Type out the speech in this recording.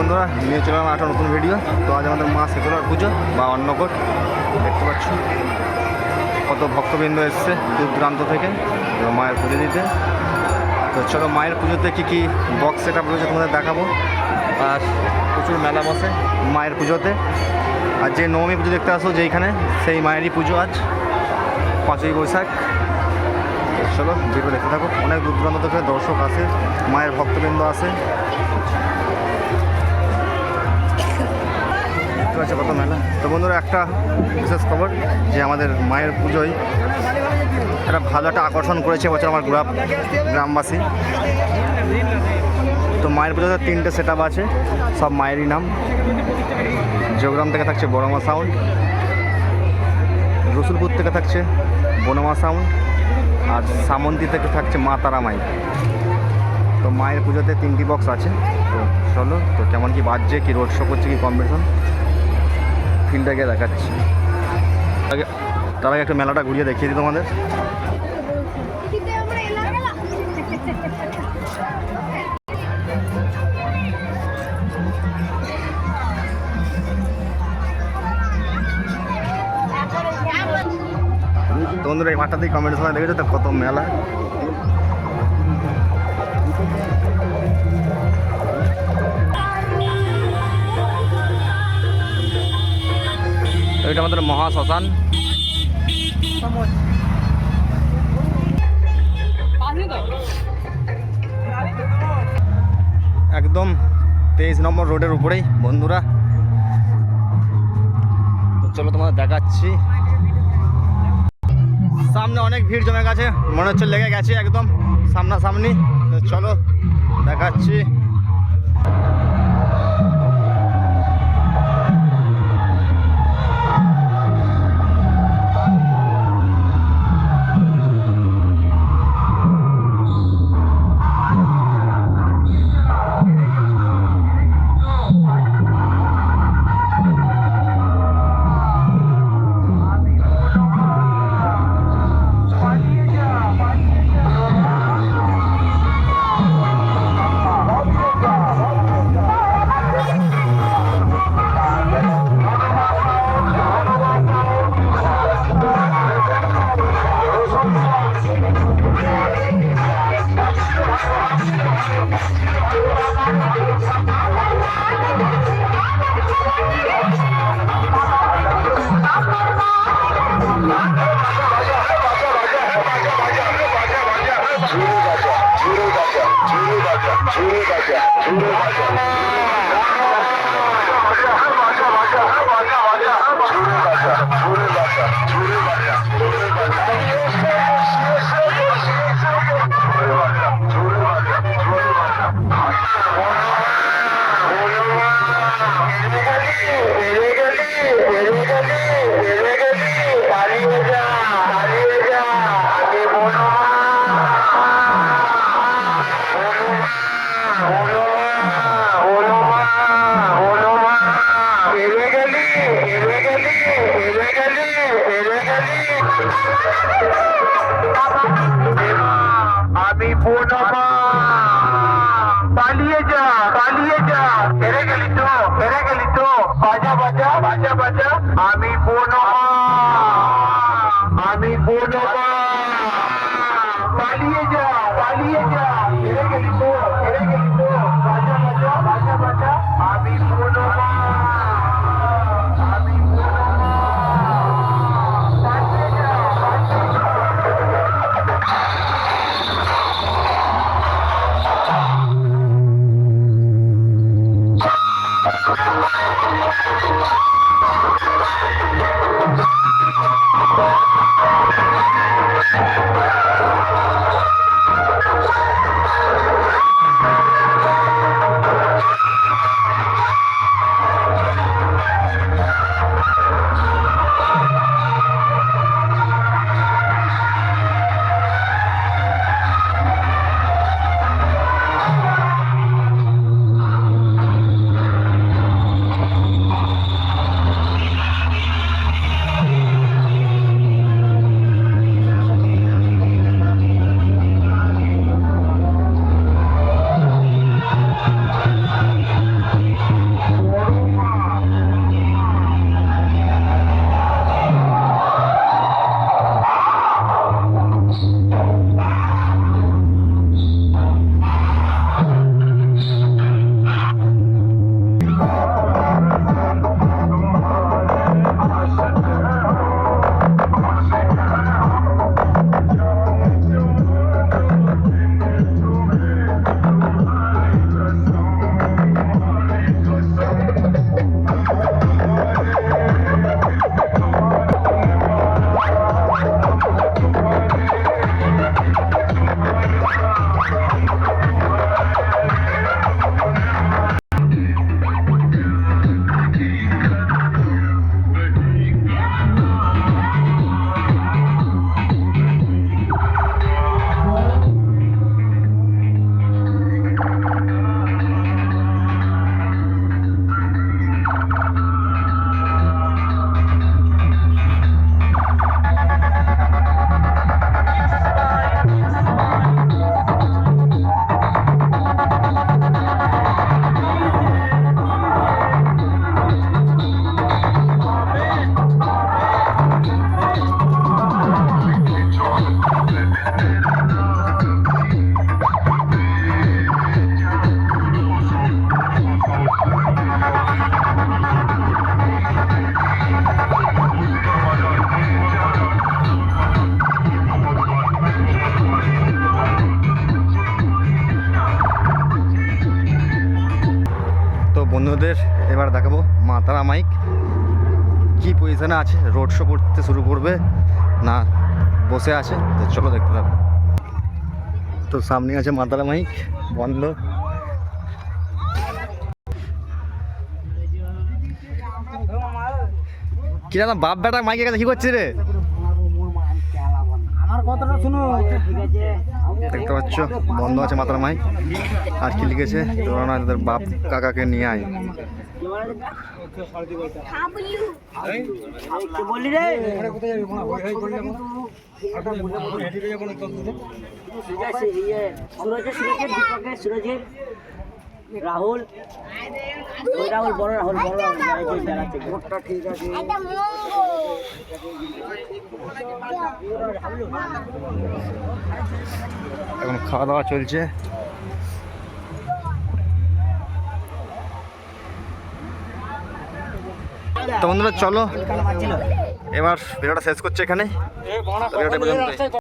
বন্ধুরা, নিয়ে চলাম একটা নতুন ভিডিও। তো আজ আমাদের মা শীতলার পুজো বা অন্নকূট। দেখতে পাচ্ছ কত ভক্তবৃন্দ এসছে দূর দূরান্ত থেকে মায়ের পুজো দিতে। তো চলো মায়ের পুজোতে কী কী বক্স সেট আপ রয়েছে তোমাদের দেখাবো। আর প্রচুর মেলা বসে মায়ের পুজোতে। আর যে নবমী পুজো দেখতে আসো যেইখানে, সেই মায়েরই পুজো আজ 5ই বৈশাখ। চলো ভিডিও দেখতে থাকো। অনেক দূর দূরান্ত থেকে দর্শক আসে, মায়ের ভক্তবৃন্দ আসে। দেখতে পাচ্ছে কত মেলা। তো বন্ধুরা, একটা বিশেষ খবর যে আমাদের মায়ের পুজোয় একটা ভালো একটা আকর্ষণ করেছে এবছর আমার গ্রামবাসী। তো মায়ের পুজোতে 3টে সেট আপ আছে, সব মায়েরই নাম। জোগ্রাম থেকে থাকছে বড়মা সাউন্ড, রসুলপুর থেকে থাকছে বনমা সাউন্ড, আর সামন্তি থেকে থাকছে মা তারা মাই। তো মায়ের পুজোতে 3টি বক্স আছে। তো চলো, তো কেমন কি বাজছে, কি রোড শো করছে, কি কম্পিটিশন, ফিল্ডে গিয়ে দেখাচ্ছি। তার আগে একটু মেলাটা ঘুরিয়ে দেখিয়ে দিই তোমাদের। তো বন্ধুরা, এই মাঠটাতেই কম্পিটিশন দেখেছো তো কত মেলা। এটা আমাদের মহা শ্মশান। একদম 23 নম্বর রোডের উপরেই বন্ধুরা। তো চলো তোমাদের দেখাচ্ছি। সামনে অনেক ভিড় জমে গেছে, মনে হচ্ছে লেগে গেছে একদম সামনাসামনি। তো চলো দেখাচ্ছি। আমি বনমা পালিয়ে যা পালিয়ে যা, হেরে গেলি তো হেরে গেলি তো, বাজা বাজা বাজা বাজা। আমি বনমা পালিয়ে যা পালিয়ে যা, হেরে গেলি তো হেরে গেলি তো, বাজা বাজা বাজা বাজা। আমি বনমা পালিয়ে যা পালিয়ে যা। বন্ধুদের এবার দেখাবো মা তারা মাইক কি পজিশনে আছে, রোড শো করতে শুরু করবে না বসে আছে, তো চলো দেখতে থাকো। তো সামনে আছে মা তারা মাইক বন্ধ। কি জানো বাপ বেটা মাইকের কাছে কি করছে রে? আমার কথাটা শুনো। দেখতে পাচ্ছ বন্ধ আছে মাথার মাইক। আর কি লিখেছে, তোরা না তোদের বাপ কাকাকে নিয়ে আয়। বললি রে রাহুল, ওই রাহুল বড় রাহুল ঠিক আছে। এখন খাওয়া দাওয়া চলছে। তো বন্ধুরা চলো এবার ভিডিওটা শেষ করছে এখানে।